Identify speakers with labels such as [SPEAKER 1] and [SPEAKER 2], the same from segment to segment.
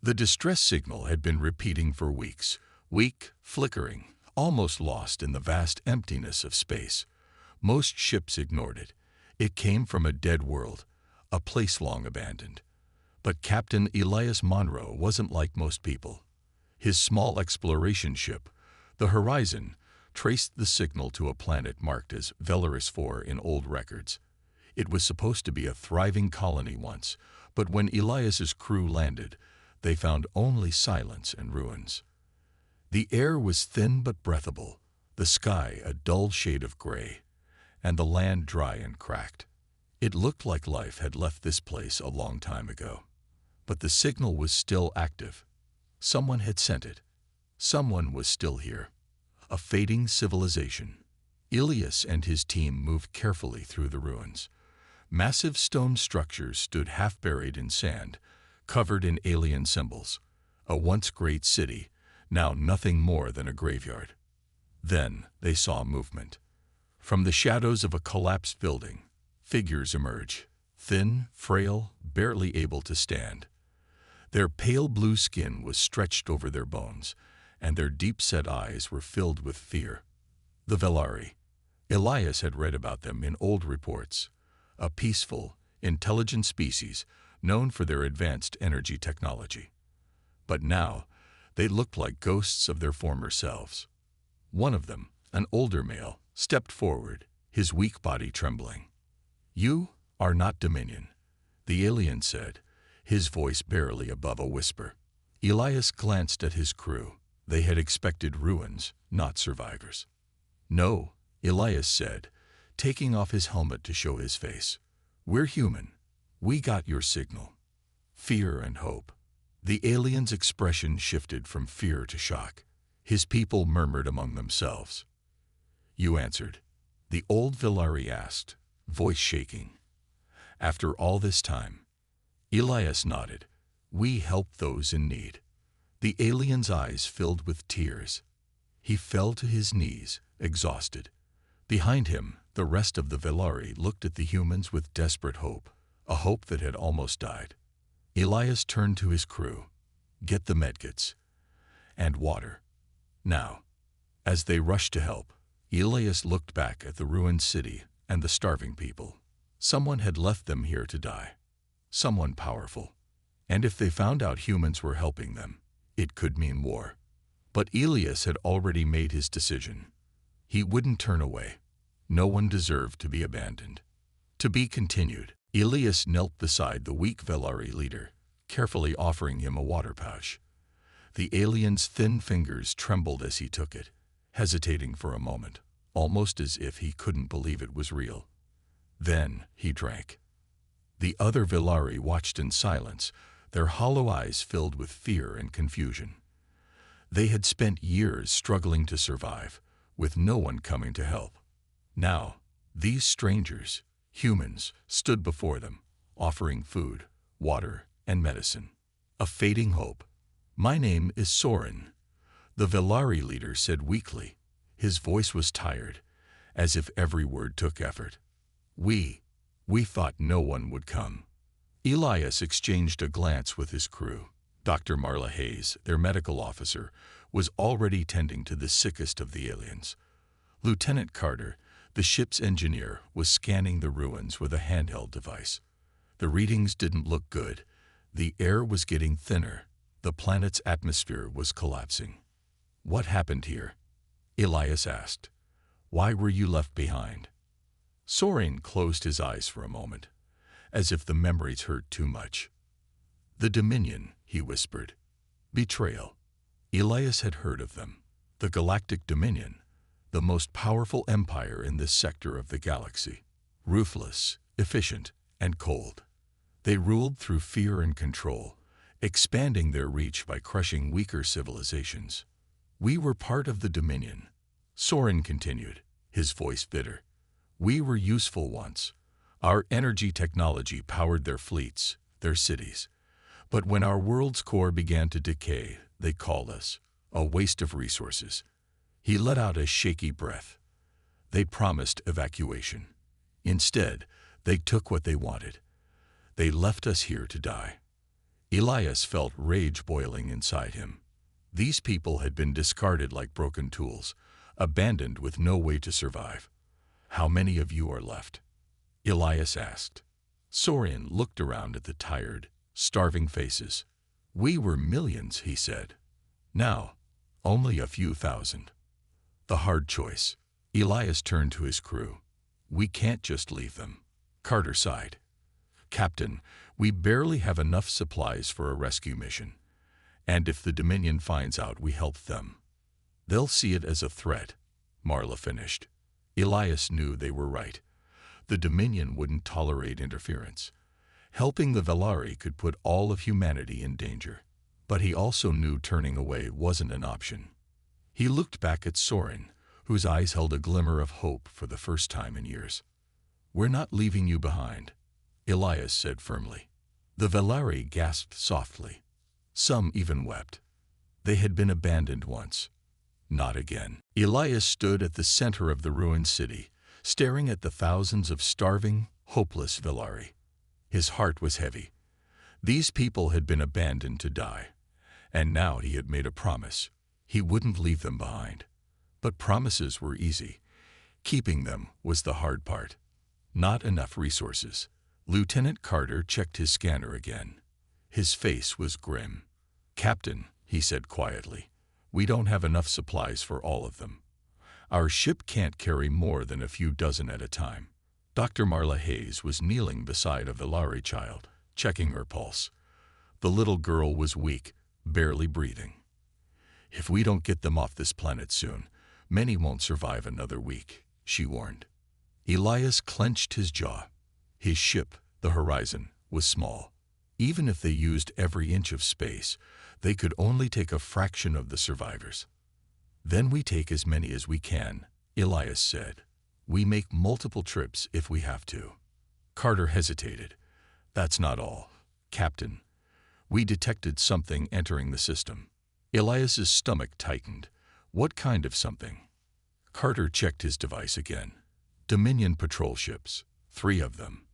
[SPEAKER 1] The distress signal had been repeating for weeks, weak, flickering, almost lost in the vast emptiness of space. Most ships ignored it. It came from a dead world, a place long abandoned. But Captain Elias Monroe wasn't like most people. His small exploration ship, the Horizon, traced the signal to a planet marked as Velaris 4 in old records. It was supposed to be a thriving colony once, but when Elias's crew landed, they found only silence and ruins. The air was thin but breathable, the sky a dull shade of gray, and the land dry and cracked. It looked like life had left this place a long time ago. But the signal was still active. Someone had sent it. Someone was still here. A fading civilization. Elias and his team moved carefully through the ruins. Massive stone structures stood half buried in sand, covered in alien symbols. A once great city, now nothing more than a graveyard. Then they saw movement. From the shadows of a collapsed building, figures emerge, thin, frail, barely able to stand. Their pale blue skin was stretched over their bones, and their deep-set eyes were filled with fear. The Velari. Elias had read about them in old reports. A peaceful, intelligent species known for their advanced energy technology. But now, they looked like ghosts of their former selves. One of them, an older male, stepped forward, his weak body trembling. "You are not Dominion," the alien said, his voice barely above a whisper. Elias glanced at his crew. They had expected ruins, not survivors. "No," Elias said, taking off his helmet to show his face. "We're human. We got your signal." Fear and hope. The alien's expression shifted from fear to shock. His people murmured among themselves. "You answered?" the old Velari asked, voice shaking. "After all this time?" Elias nodded. "We help those in need." The alien's eyes filled with tears. He fell to his knees, exhausted. Behind him, the rest of the Velari looked at the humans with desperate hope, a hope that had almost died. Elias turned to his crew. "Get the medkits. And water. Now." As they rushed to help, Elias looked back at the ruined city and the starving people. Someone had left them here to die. Someone powerful. And if they found out humans were helping them, it could mean war. But Elias had already made his decision. He wouldn't turn away. No one deserved to be abandoned. To be continued. Elias knelt beside the weak Velari leader, carefully offering him a water pouch. The alien's thin fingers trembled as he took it, hesitating for a moment, almost as if he couldn't believe it was real. Then he drank. The other Velari watched in silence, their hollow eyes filled with fear and confusion. They had spent years struggling to survive, with no one coming to help. Now, these strangers, humans, stood before them, offering food, water, and medicine. A fading hope. "My name is Soren," the Velari leader said weakly. His voice was tired, as if every word took effort. We thought no one would come." Elias exchanged a glance with his crew. Dr. Marla Hayes, their medical officer, was already tending to the sickest of the aliens. Lieutenant Carter, the ship's engineer, was scanning the ruins with a handheld device. The readings didn't look good. The air was getting thinner. The planet's atmosphere was collapsing. "What happened here?" Elias asked. "Why were you left behind?" Soren closed his eyes for a moment, as if the memories hurt too much. "The Dominion," he whispered. "Betrayal." Elias had heard of them. The Galactic Dominion, the most powerful empire in this sector of the galaxy. Ruthless, efficient, and cold. They ruled through fear and control, expanding their reach by crushing weaker civilizations. "We were part of the Dominion," Soren continued, his voice bitter. "We were useful once. Our energy technology powered their fleets, their cities. But when our world's core began to decay, they called us a waste of resources." He let out a shaky breath. "They promised evacuation. Instead, they took what they wanted. They left us here to die." Elias felt rage boiling inside him. These people had been discarded like broken tools, abandoned with no way to survive. "How many of you are left?" Elias asked. Sorin looked around at the tired, starving faces. "We were millions," he said. "Now, only a few thousand." The hard choice. Elias turned to his crew. "We can't just leave them." Carter sighed. "Captain, we barely have enough supplies for a rescue mission. And if the Dominion finds out we helped them, they'll see it as a threat," Marla finished. Elias knew they were right. The Dominion wouldn't tolerate interference. Helping the Velari could put all of humanity in danger. But he also knew turning away wasn't an option. He looked back at Sorin, whose eyes held a glimmer of hope for the first time in years. "We're not leaving you behind," Elias said firmly. The Velari gasped softly. Some even wept. They had been abandoned once. Not again. Elias stood at the center of the ruined city, staring at the thousands of starving, hopeless Velari. His heart was heavy. These people had been abandoned to die, and now he had made a promise. He wouldn't leave them behind. But promises were easy. Keeping them was the hard part. Not enough resources. Lieutenant Carter checked his scanner again. His face was grim. "Captain," he said quietly, "we don't have enough supplies for all of them. Our ship can't carry more than a few dozen at a time." Dr. Marla Hayes was kneeling beside a Velari child, checking her pulse. The little girl was weak, barely breathing. "If we don't get them off this planet soon, many won't survive another week," she warned. Elias clenched his jaw. His ship, the Horizon, was small. Even if they used every inch of space, they could only take a fraction of the survivors. "Then we take as many as we can," Elias said. "We make multiple trips if we have to." Carter hesitated. "That's not all, Captain. We detected something entering the system." Elias's stomach tightened. "What kind of something?" Carter checked his device again. "Dominion patrol ships, 3 of them.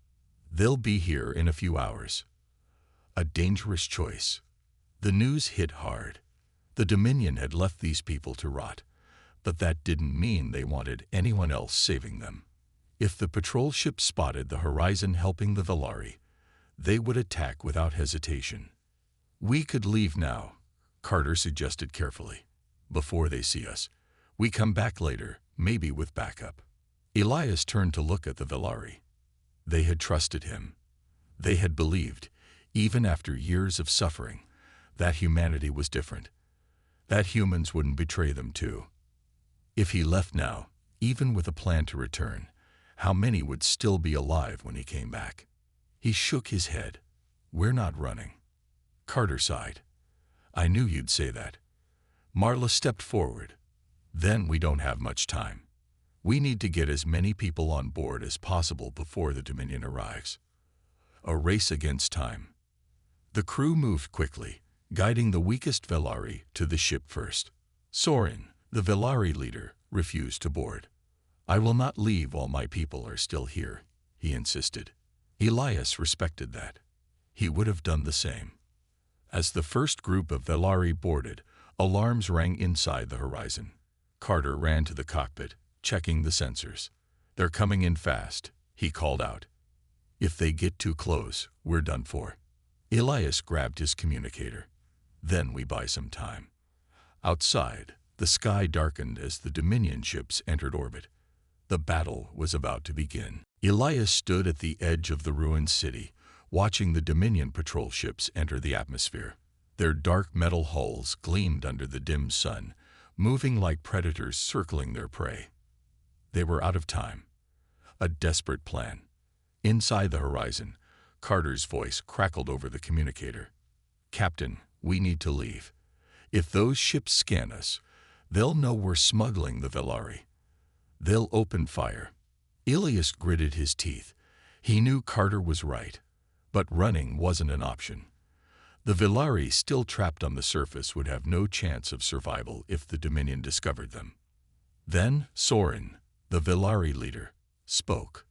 [SPEAKER 1] They'll be here in a few hours." A dangerous choice. The news hit hard. The Dominion had left these people to rot, but that didn't mean they wanted anyone else saving them. If the patrol ship spotted the Horizon helping the Velari, they would attack without hesitation. "We could leave now," Carter suggested carefully. "Before they see us. We come back later, maybe with backup." Elias turned to look at the Velari. They had trusted him. They had believed, even after years of suffering, that humanity was different, that humans wouldn't betray them too. If he left now, even with a plan to return, how many would still be alive when he came back? He shook his head. "We're not running." Carter sighed. "I knew you'd say that." Marla stepped forward. "Then we don't have much time. We need to get as many people on board as possible before the Dominion arrives." A race against time. The crew moved quickly, guiding the weakest Velari to the ship first. Sorin, the Velari leader, refused to board. "I will not leave while my people are still here," he insisted. Elias respected that. He would have done the same. As the first group of Velari boarded, alarms rang inside the Horizon. Carter ran to the cockpit, checking the sensors. "They're coming in fast," he called out. "If they get too close, we're done for." Elias grabbed his communicator. "Then we buy some time." Outside, the sky darkened as the Dominion ships entered orbit. The battle was about to begin. Elias stood at the edge of the ruined city, watching the Dominion patrol ships enter the atmosphere. Their dark metal hulls gleamed under the dim sun, moving like predators circling their prey. They were out of time. A desperate plan. Inside the Horizon, Carter's voice crackled over the communicator. "Captain, we need to leave. If those ships scan us, they'll know we're smuggling the Velari. They'll open fire." Elias gritted his teeth. He knew Carter was right, but running wasn't an option. The Velari still trapped on the surface would have no chance of survival if the Dominion discovered them. Then Sorin, the Velari leader, spoke.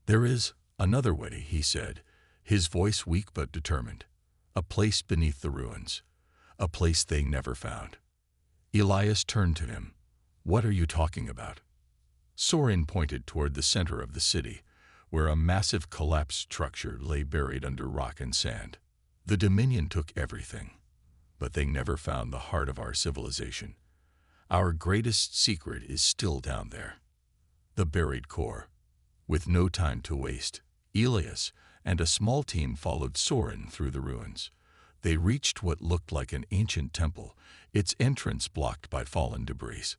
[SPEAKER 1] "There is another way," he said, his voice weak but determined. A place beneath the ruins. A place they never found. Elias turned to him. "What are you talking about?" Soren pointed toward the center of the city, where a massive collapsed structure lay buried under rock and sand. The Dominion took everything, but they never found the heart of our civilization. Our greatest secret is still down there. The buried core. With no time to waste, Elias and a small team followed Soren through the ruins. They reached what looked like an ancient temple, its entrance blocked by fallen debris.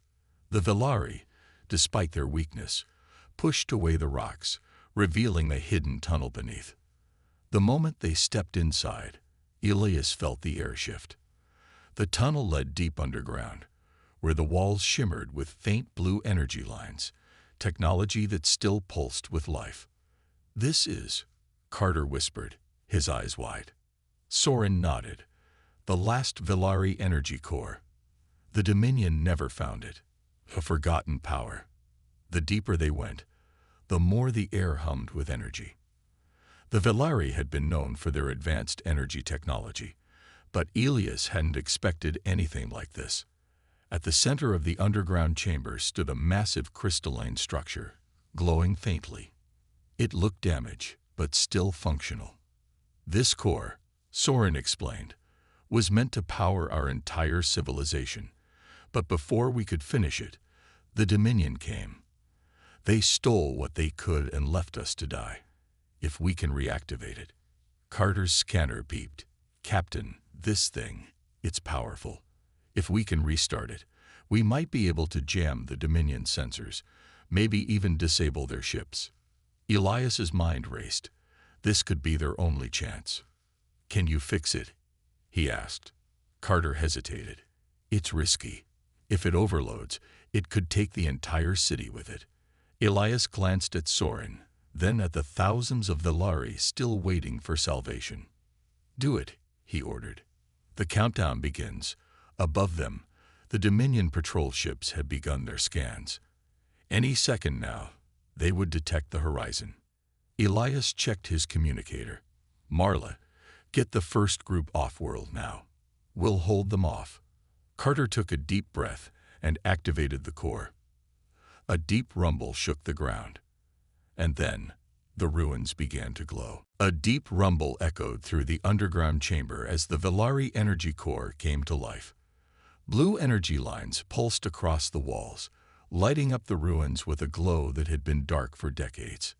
[SPEAKER 1] The Villari, despite their weakness, pushed away the rocks, revealing a hidden tunnel beneath. The moment they stepped inside, Elias felt the air shift. The tunnel led deep underground, where the walls shimmered with faint blue energy lines, technology that still pulsed with life. "This is," Carter whispered, his eyes wide. Soren nodded. "The last Villari energy core. The Dominion never found it. A forgotten power." The deeper they went, the more the air hummed with energy. The Villari had been known for their advanced energy technology, but Elias hadn't expected anything like this. At the center of the underground chamber stood a massive crystalline structure, glowing faintly. It looked damaged, but still functional. "This core," Soren explained, "was meant to power our entire civilization. But before we could finish it, the Dominion came. They stole what they could and left us to die. If we can reactivate it." Carter's scanner beeped. "Captain, this thing, it's powerful. If we can restart it, we might be able to jam the Dominion sensors, maybe even disable their ships." Elias's mind raced. This could be their only chance. "Can you fix it?" he asked. Carter hesitated. "It's risky. If it overloads, it could take the entire city with it." Elias glanced at Soren, then at the thousands of Villari still waiting for salvation. "Do it," he ordered. The countdown begins. Above them, the Dominion patrol ships had begun their scans. Any second now, they would detect the horizon. Elias checked his communicator. "Marla, get the first group off-world now. We'll hold them off." Carter took a deep breath and activated the core. A deep rumble shook the ground. And then, the ruins began to glow. A deep rumble echoed through the underground chamber as the Villari energy core came to life. Blue energy lines pulsed across the walls, lighting up the ruins with a glow that had been dark for decades.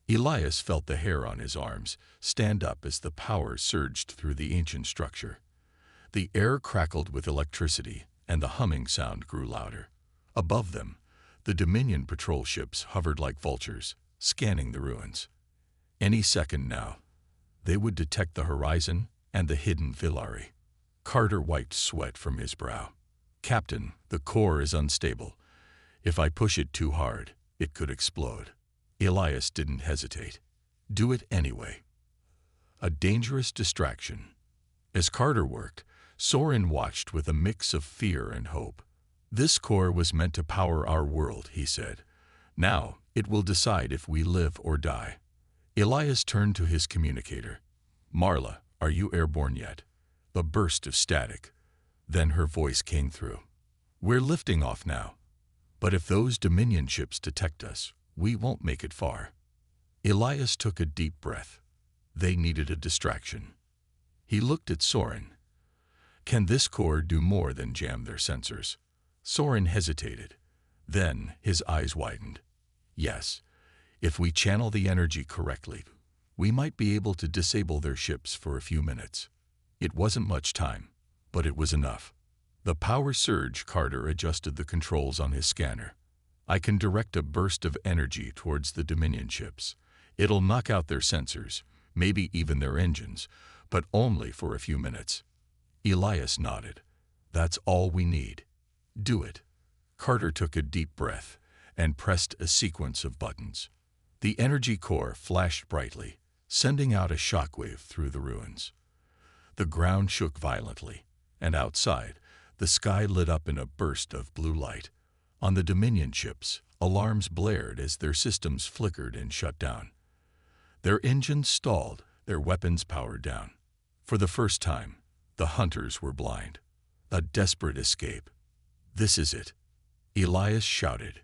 [SPEAKER 1] Elias felt the hair on his arms stand up as the power surged through the ancient structure. The air crackled with electricity, and the humming sound grew louder. Above them, the Dominion patrol ships hovered like vultures, scanning the ruins. Any second now, they would detect the horizon and the hidden Villari. Carter wiped sweat from his brow. "Captain, the core is unstable. If I push it too hard, it could explode." Elias didn't hesitate. "Do it anyway." A dangerous distraction. As Carter worked, Soren watched with a mix of fear and hope. "This core was meant to power our world," he said. "Now, it will decide if we live or die." Elias turned to his communicator. "Marla, are you airborne yet?" A burst of static. Then her voice came through. "We're lifting off now. But if those Dominion ships detect us, we won't make it far." Elias took a deep breath. They needed a distraction. He looked at Soren. "Can this core do more than jam their sensors?" Soren hesitated. Then his eyes widened. "Yes. If we channel the energy correctly, we might be able to disable their ships for a few minutes." It wasn't much time, but it was enough. The power surge. Carter adjusted the controls on his scanner. "I can direct a burst of energy towards the Dominion ships. It'll knock out their sensors, maybe even their engines, but only for a few minutes." Elias nodded. "That's all we need. Do it." Carter took a deep breath and pressed a sequence of buttons. The energy core flashed brightly, sending out a shockwave through the ruins. The ground shook violently, and outside, the sky lit up in a burst of blue light. On the Dominion ships, alarms blared as their systems flickered and shut down. Their engines stalled, their weapons powered down. For the first time, the hunters were blind. A desperate escape. "This is it," Elias shouted.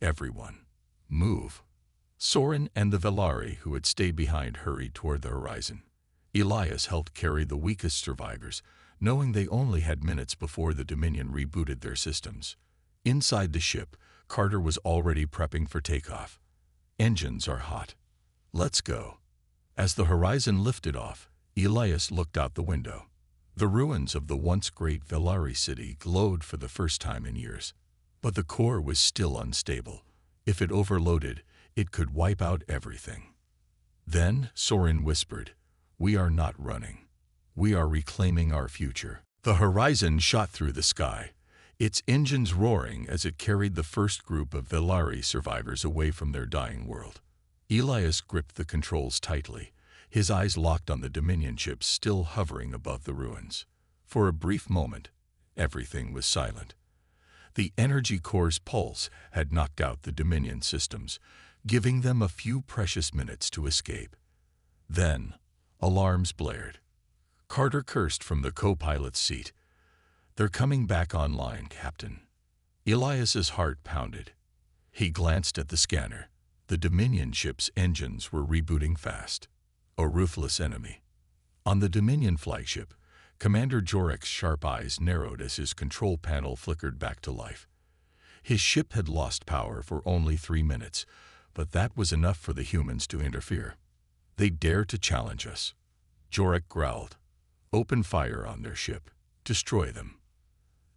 [SPEAKER 1] "Everyone, move." Soren and the Velari who had stayed behind hurried toward the horizon. Elias helped carry the weakest survivors, knowing they only had minutes before the Dominion rebooted their systems. Inside the ship, Carter was already prepping for takeoff. "Engines are hot. Let's go." As the horizon lifted off, Elias looked out the window. The ruins of the once great Velari city glowed for the first time in years. But the core was still unstable. If it overloaded, it could wipe out everything. Then Soren whispered, "We are not running. We are reclaiming our future." The horizon shot through the sky, its engines roaring as it carried the first group of Velari survivors away from their dying world. Elias gripped the controls tightly, his eyes locked on the Dominion ships still hovering above the ruins. For a brief moment, everything was silent. The energy core's pulse had knocked out the Dominion systems, giving them a few precious minutes to escape. Then, alarms blared. Carter cursed from the co-pilot's seat. "They're coming back online, Captain." Elias's heart pounded. He glanced at the scanner. The Dominion ship's engines were rebooting fast. A ruthless enemy. On the Dominion flagship, Commander Jorek's sharp eyes narrowed as his control panel flickered back to life. His ship had lost power for only 3 minutes, but that was enough for the humans to interfere. "They dare to challenge us." Jorek growled. "Open fire on their ship. Destroy them."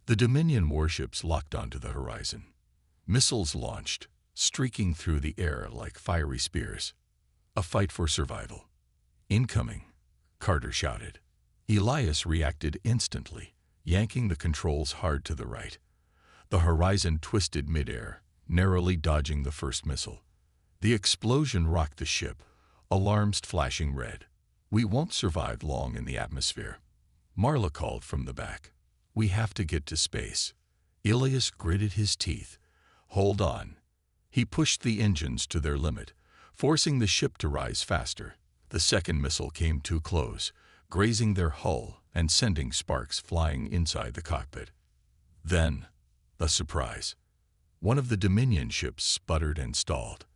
[SPEAKER 1] The Dominion warships locked onto the horizon. Missiles launched, streaking through the air like fiery spears. A fight for survival. "Incoming," Carter shouted. Elias reacted instantly, yanking the controls hard to the right. The horizon twisted midair, narrowly dodging the first missile. The explosion rocked the ship, alarms flashing red. "We won't survive long in the atmosphere," Marla called from the back. "We have to get to space." Elias gritted his teeth. "Hold on." He pushed the engines to their limit, forcing the ship to rise faster. The second missile came too close, grazing their hull and sending sparks flying inside the cockpit. Then, the surprise. One of the Dominion ships sputtered and stalled.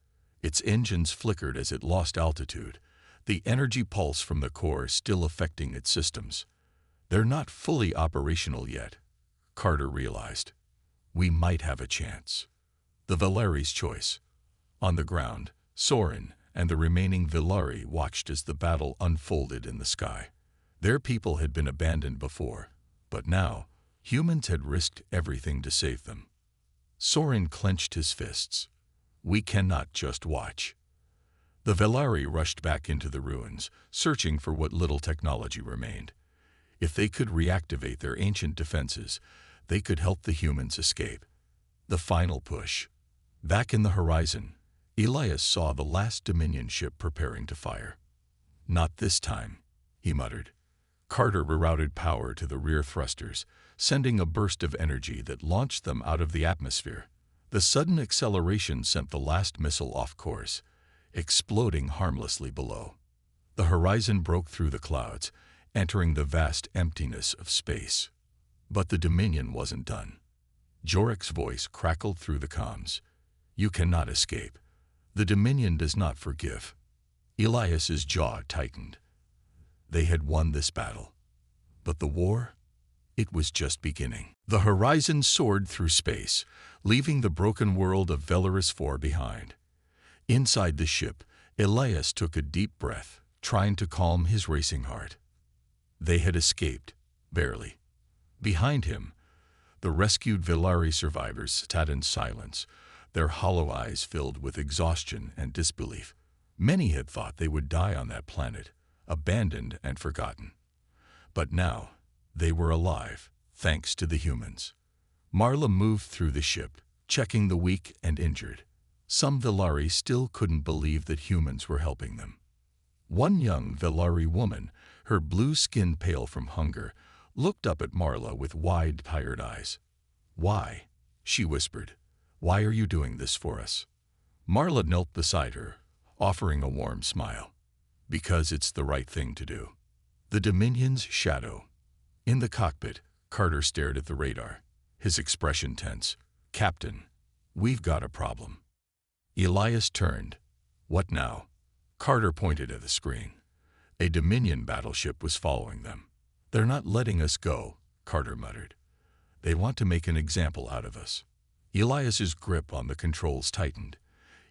[SPEAKER 1] Its engines flickered as it lost altitude, the energy pulse from the core still affecting its systems. "They're not fully operational yet," Carter realized. "We might have a chance." The Velari's choice. On the ground, Soren and the remaining Velari watched as the battle unfolded in the sky. Their people had been abandoned before, but now, humans had risked everything to save them. Soren clenched his fists. "We cannot just watch." The Velari rushed back into the ruins, searching for what little technology remained. If they could reactivate their ancient defenses, they could help the humans escape. The final push. Back in the horizon, Elias saw the last Dominion ship preparing to fire. "Not this time," he muttered. Carter rerouted power to the rear thrusters, sending a burst of energy that launched them out of the atmosphere. The sudden acceleration sent the last missile off course, exploding harmlessly below. The horizon broke through the clouds, entering the vast emptiness of space. But the Dominion wasn't done. Jorek's voice crackled through the comms. "You cannot escape. The Dominion does not forgive." Elias's jaw tightened. They had won this battle. But the war? It was just beginning. The horizon soared through space, leaving the broken world of Velaris 4 behind. Inside the ship, Elias took a deep breath, trying to calm his racing heart. They had escaped, barely. Behind him, the rescued Velari survivors sat in silence, their hollow eyes filled with exhaustion and disbelief. Many had thought they would die on that planet, abandoned and forgotten. But now, they were alive, thanks to the humans. Marla moved through the ship, checking the weak and injured. Some Velari still couldn't believe that humans were helping them. One young Velari woman, her blue skin pale from hunger, looked up at Marla with wide, tired eyes. "Why?" she whispered. "Why are you doing this for us?" Marla knelt beside her, offering a warm smile. "Because it's the right thing to do." The Dominion's shadow. In the cockpit, Carter stared at the radar, his expression tense. "Captain, we've got a problem." Elias turned. "What now?" Carter pointed at the screen. A Dominion battleship was following them. "They're not letting us go," Carter muttered. "They want to make an example out of us." Elias's grip on the controls tightened.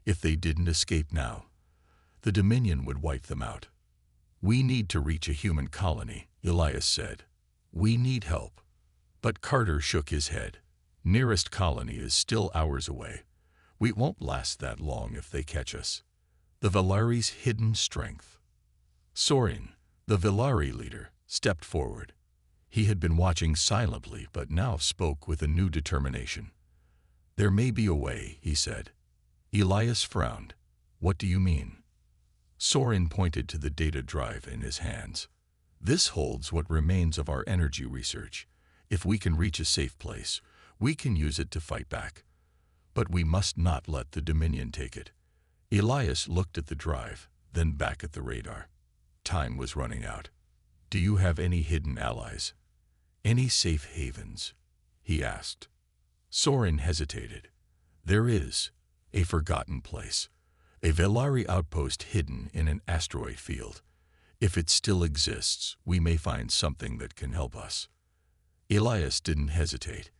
[SPEAKER 1] If they didn't escape now, the Dominion would wipe them out. "We need to reach a human colony," Elias said. "We need help." But Carter shook his head. "Nearest colony is still hours away. We won't last that long if they catch us." The Velari's hidden strength. Sorin, the Velari leader, stepped forward. He had been watching silently but now spoke with a new determination. "There may be a way," he said. Elias frowned. "What do you mean?" Sorin pointed to the data drive in his hands. "This holds what remains of our energy research. If we can reach a safe place, we can use it to fight back. But we must not let the Dominion take it." Elias looked at the drive, then back at the radar. Time was running out. "Do you have any hidden allies? Any safe havens?" he asked. Sorin hesitated. "There is a forgotten place, a Velari outpost hidden in an asteroid field. If it still exists, we may find something that can help us." Elias didn't hesitate.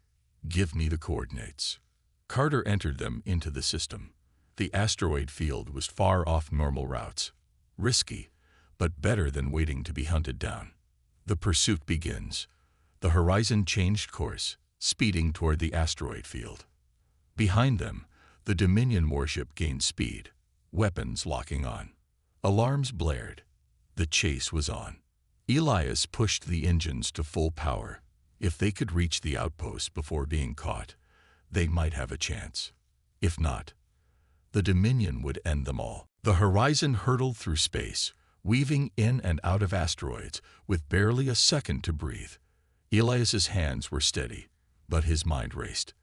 [SPEAKER 1] "Give me the coordinates." Carter entered them into the system. The asteroid field was far off normal routes. Risky, but better than waiting to be hunted down. The pursuit begins. The horizon changed course, speeding toward the asteroid field. Behind them, the Dominion warship gained speed, weapons locking on. Alarms blared. The chase was on. Elias pushed the engines to full power. If they could reach the outpost before being caught, they might have a chance. If not, the Dominion would end them all. The horizon hurtled through space, weaving in and out of asteroids with barely a second to breathe. Elias's hands were steady, but his mind raced.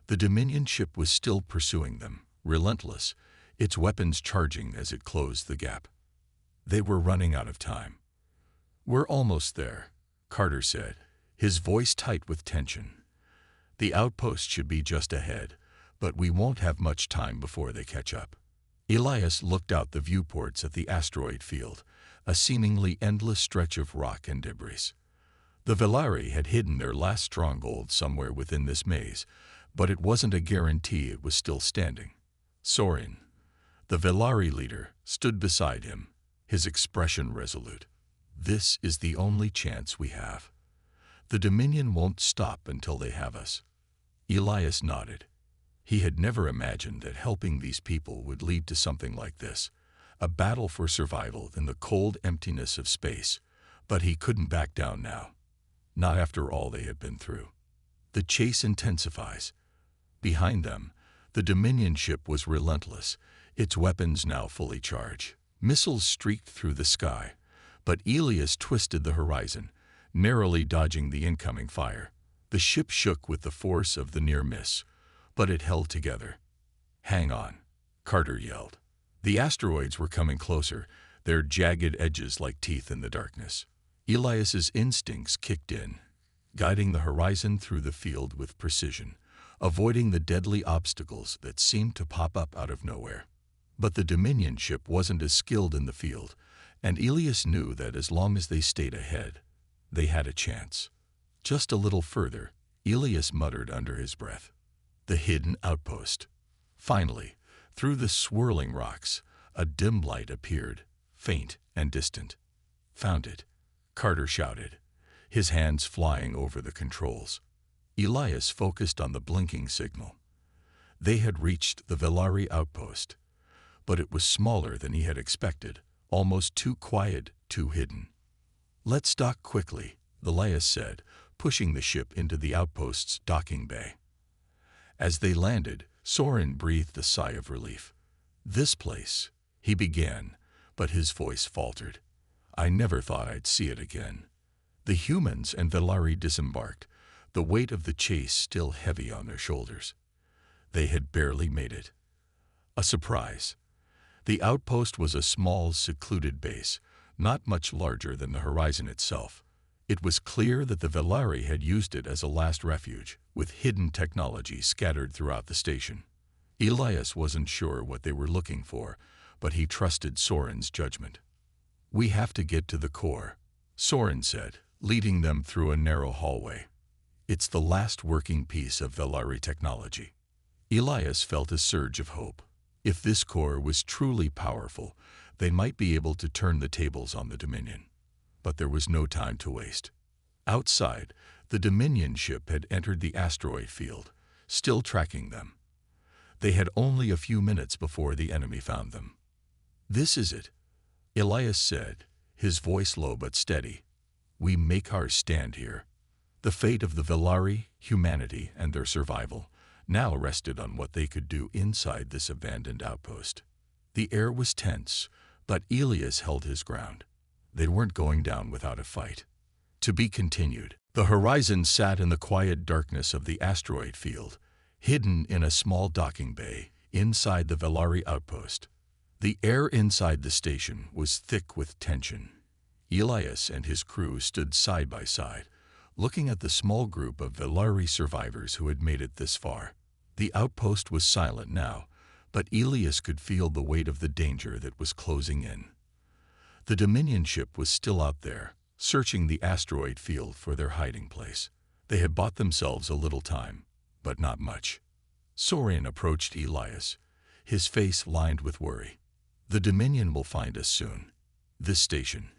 [SPEAKER 1] The Dominion ship was still pursuing them, relentless, its weapons charging as it closed the gap. They were running out of time. "We're almost there," Carter said, his voice tight with tension. "The outpost should be just ahead, but we won't have much time before they catch up." Elias looked out the viewports at the asteroid field, a seemingly endless stretch of rock and debris. The Velari had hidden their last stronghold somewhere within this maze, but it wasn't a guarantee it was still standing. Sorin, the Velari leader, stood beside him, his expression resolute. "This is the only chance we have. The Dominion won't stop until they have us." Elias nodded. He had never imagined that helping these people would lead to something like this, a battle for survival in the cold emptiness of space, but he couldn't back down now. Not after all they had been through. The chase intensifies. Behind them, the Dominion ship was relentless, its weapons now fully charged. Missiles streaked through the sky, but Elias twisted the horizon, narrowly dodging the incoming fire. The ship shook with the force of the near miss, but it held together. "Hang on," Carter yelled. The asteroids were coming closer, their jagged edges like teeth in the darkness. Elias's instincts kicked in, guiding the horizon through the field with precision, avoiding the deadly obstacles that seemed to pop up out of nowhere. But the Dominion ship wasn't as skilled in the field, and Elias knew that as long as they stayed ahead, they had a chance. Just a little further, Elias muttered under his breath. The hidden outpost. Finally, through the swirling rocks, a dim light appeared, faint and distant. "Found it," Carter shouted, his hands flying over the controls. Elias focused on the blinking signal. They had reached the Velari outpost, but it was smaller than he had expected, almost too quiet, too hidden. "Let's dock quickly," Elias said, pushing the ship into the outpost's docking bay. As they landed, Sorin breathed a sigh of relief. "This place," he began, but his voice faltered. "I never thought I'd see it again." The humans and Velari disembarked, the weight of the chase still heavy on their shoulders. They had barely made it. A surprise. The outpost was a small, secluded base, not much larger than the horizon itself. It was clear that the Velari had used it as a last refuge, with hidden technology scattered throughout the station. Elias wasn't sure what they were looking for, but he trusted Soren's judgment. "We have to get to the core," Soren said, leading them through a narrow hallway. "It's the last working piece of Velari technology." Elias felt a surge of hope. If this core was truly powerful, they might be able to turn the tables on the Dominion. But there was no time to waste. Outside, the Dominion ship had entered the asteroid field, still tracking them. They had only a few minutes before the enemy found them. "This is it," Elias said, his voice low but steady. "We make our stand here." The fate of the Velari, humanity, and their survival now rested on what they could do inside this abandoned outpost. The air was tense, but Elias held his ground. They weren't going down without a fight. To be continued. The horizon sat in the quiet darkness of the asteroid field, hidden in a small docking bay inside the Velari outpost. The air inside the station was thick with tension. Elias and his crew stood side by side, looking at the small group of Velari survivors who had made it this far. The outpost was silent now, but Elias could feel the weight of the danger that was closing in. The Dominion ship was still out there, searching the asteroid field for their hiding place. They had bought themselves a little time, but not much. Soren approached Elias, his face lined with worry. "The Dominion will find us soon. This station,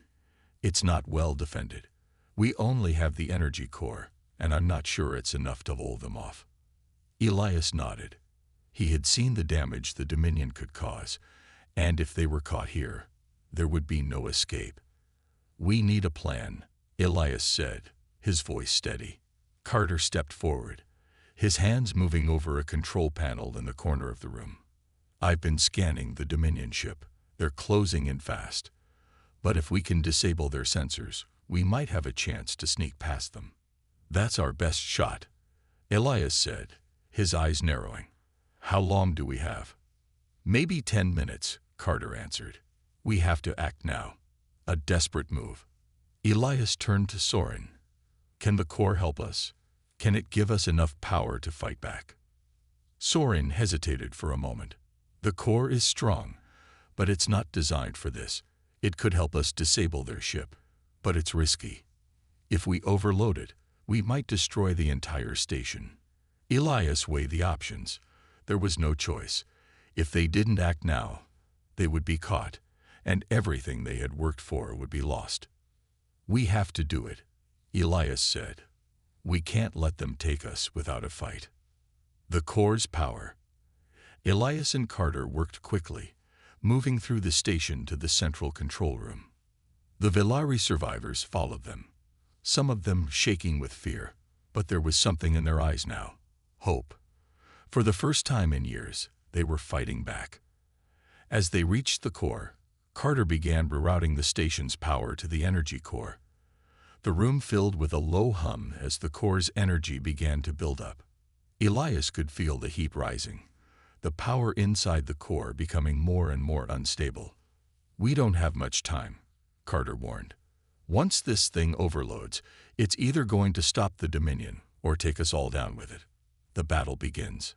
[SPEAKER 1] it's not well defended. We only have the energy core, and I'm not sure it's enough to hold them off." Elias nodded. He had seen the damage the Dominion could cause, and if they were caught here, there would be no escape. "We need a plan," Elias said, his voice steady. Carter stepped forward, his hands moving over a control panel in the corner of the room. "I've been scanning the Dominion ship. They're closing in fast. But if we can disable their sensors, we might have a chance to sneak past them." "That's our best shot," Elias said, his eyes narrowing. "How long do we have?" "Maybe 10 minutes, Carter answered. "We have to act now. A desperate move." Elias turned to Soren. "Can the core help us? Can it give us enough power to fight back?" Soren hesitated for a moment. "The core is strong, but it's not designed for this. It could help us disable their ship, but it's risky. If we overload it, we might destroy the entire station." Elias weighed the options. There was no choice. If they didn't act now, they would be caught, and everything they had worked for would be lost. "We have to do it," Elias said. "We can't let them take us without a fight." The core's power. Elias and Carter worked quickly, moving through the station to the central control room. The Velari survivors followed them, some of them shaking with fear, but there was something in their eyes now. Hope. For the first time in years, they were fighting back. As they reached the core, Carter began rerouting the station's power to the energy core. The room filled with a low hum as the core's energy began to build up. Elias could feel the heat rising, the power inside the core becoming more and more unstable. "We don't have much time," Carter warned. "Once this thing overloads, it's either going to stop the Dominion or take us all down with it. The battle begins."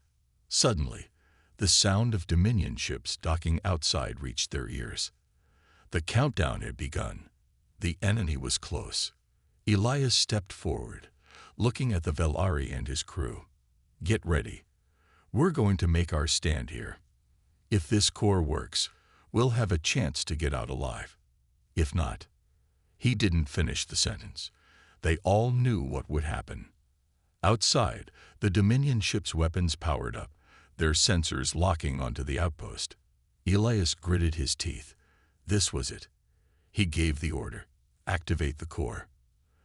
[SPEAKER 1] Suddenly, the sound of Dominion ships docking outside reached their ears. The countdown had begun. The enemy was close. Elias stepped forward, looking at the Velari and his crew. "Get ready. We're going to make our stand here. If this core works, we'll have a chance to get out alive. If not..." He didn't finish the sentence. They all knew what would happen. Outside, the Dominion ship's weapons powered up, their sensors locking onto the outpost. Elias gritted his teeth. This was it. He gave the order. Activate the core.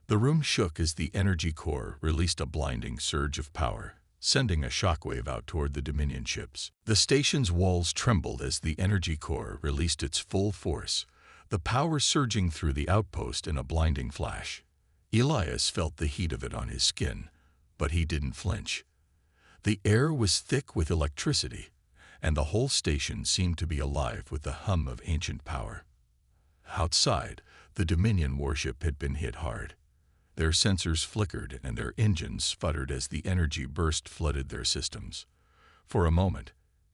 [SPEAKER 1] The room shook as the energy core released a blinding surge of power, sending a shockwave out toward the Dominion ships. The station's walls trembled as the energy core released its full force, the power surging through the outpost in a blinding flash. Elias felt the heat of it on his skin, but he didn't flinch. The air was thick with electricity, and the whole station seemed to be alive with the hum of ancient power. Outside, The Dominion warship had been hit hard. Their sensors flickered and their engines sputtered as the energy burst flooded their systems. For a moment,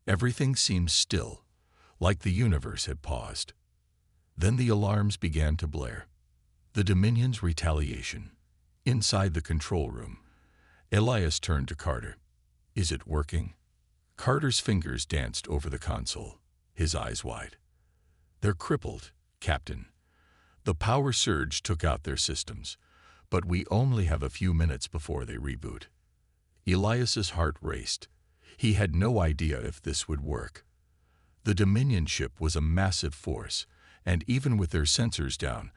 [SPEAKER 1] everything seemed still, like the universe had paused. Then the alarms began to blare. The Dominion's retaliation. Inside the control room, Elias turned to Carter. "Is it working?" Carter's fingers danced over the console, his eyes wide. "They're crippled, Captain. The power surge took out their systems, but we only have a few minutes before they reboot." Elias's heart raced. He had no idea if this would work. The Dominion ship was a massive force, and even with their sensors down,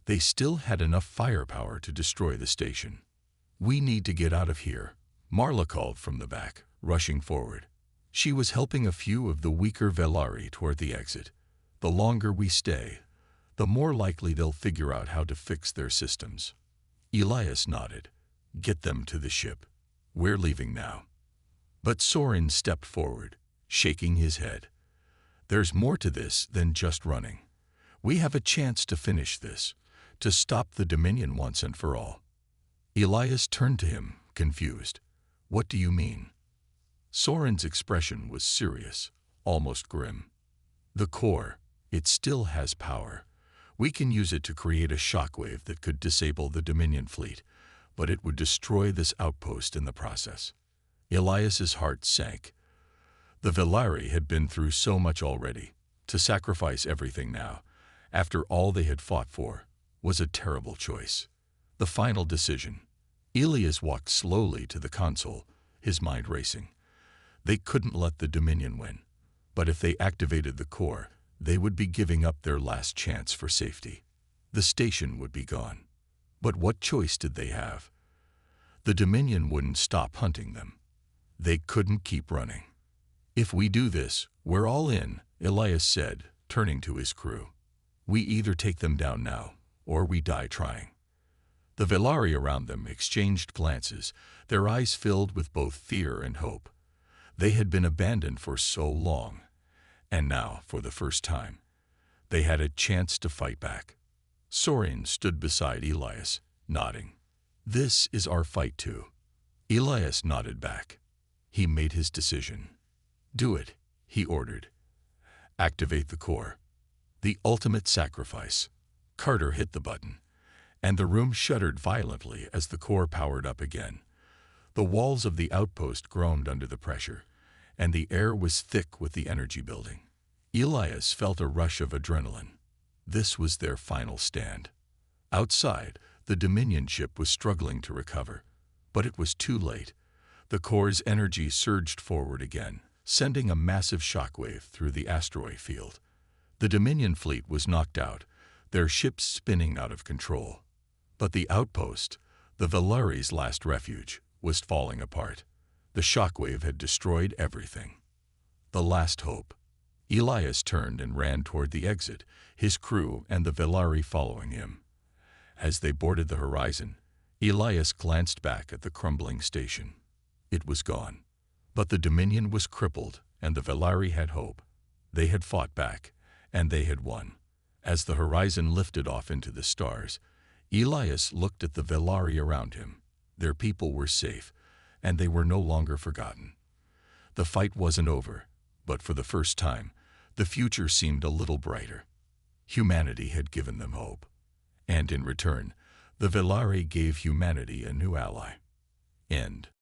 [SPEAKER 1] they still had enough firepower to destroy the station. "We need to get out of here," Marla called from the back, rushing forward. She was helping a few of the weaker Velari toward the exit. "The longer we stay, the more likely they'll figure out how to fix their systems." Elias nodded. "Get them to the ship. We're leaving now." But Soren stepped forward, shaking his head. "There's more to this than just running. We have a chance to finish this, to stop the Dominion once and for all." Elias turned to him, confused. "What do you mean?" Soren's expression was serious, almost grim. "The core, it still has power. We can use it to create a shockwave that could disable the Dominion fleet, but it would destroy this outpost in the process." Elias's heart sank. The Velari had been through so much already. To sacrifice everything now, after all they had fought for, was a terrible choice. The final decision. Elias walked slowly to the console, his mind racing. They couldn't let the Dominion win, but if they activated the core, they would be giving up their last chance for safety. The station would be gone. But what choice did they have? The Dominion wouldn't stop hunting them. They couldn't keep running. "If we do this, we're all in," Elias said, turning to his crew. "We either take them down now, or we die trying." The Velari around them exchanged glances, their eyes filled with both fear and hope. They had been abandoned for so long, and now, for the first time, they had a chance to fight back. Soren stood beside Elias, nodding. "This is our fight too." Elias nodded back. He made his decision. "Do it," he ordered. "Activate the core. The ultimate sacrifice." Carter hit the button, and the room shuddered violently as the core powered up again. The walls of the outpost groaned under the pressure, and the air was thick with the energy building. Elias felt a rush of adrenaline. This was their final stand. Outside, the Dominion ship was struggling to recover, but it was too late. The core's energy surged forward again, sending a massive shockwave through the asteroid field. The Dominion fleet was knocked out, their ships spinning out of control. But the outpost, the Velari's last refuge, was falling apart. The shockwave had destroyed everything. The last hope. Elias turned and ran toward the exit, his crew and the Velari following him. As they boarded the horizon, Elias glanced back at the crumbling station. It was gone. But the Dominion was crippled, and the Velari had hope. They had fought back, and they had won. As the horizon lifted off into the stars, Elias looked at the Velari around him. Their people were safe, and they were no longer forgotten. The fight wasn't over, but for the first time, the future seemed a little brighter. Humanity had given them hope. And in return, the Velari gave humanity a new ally. End.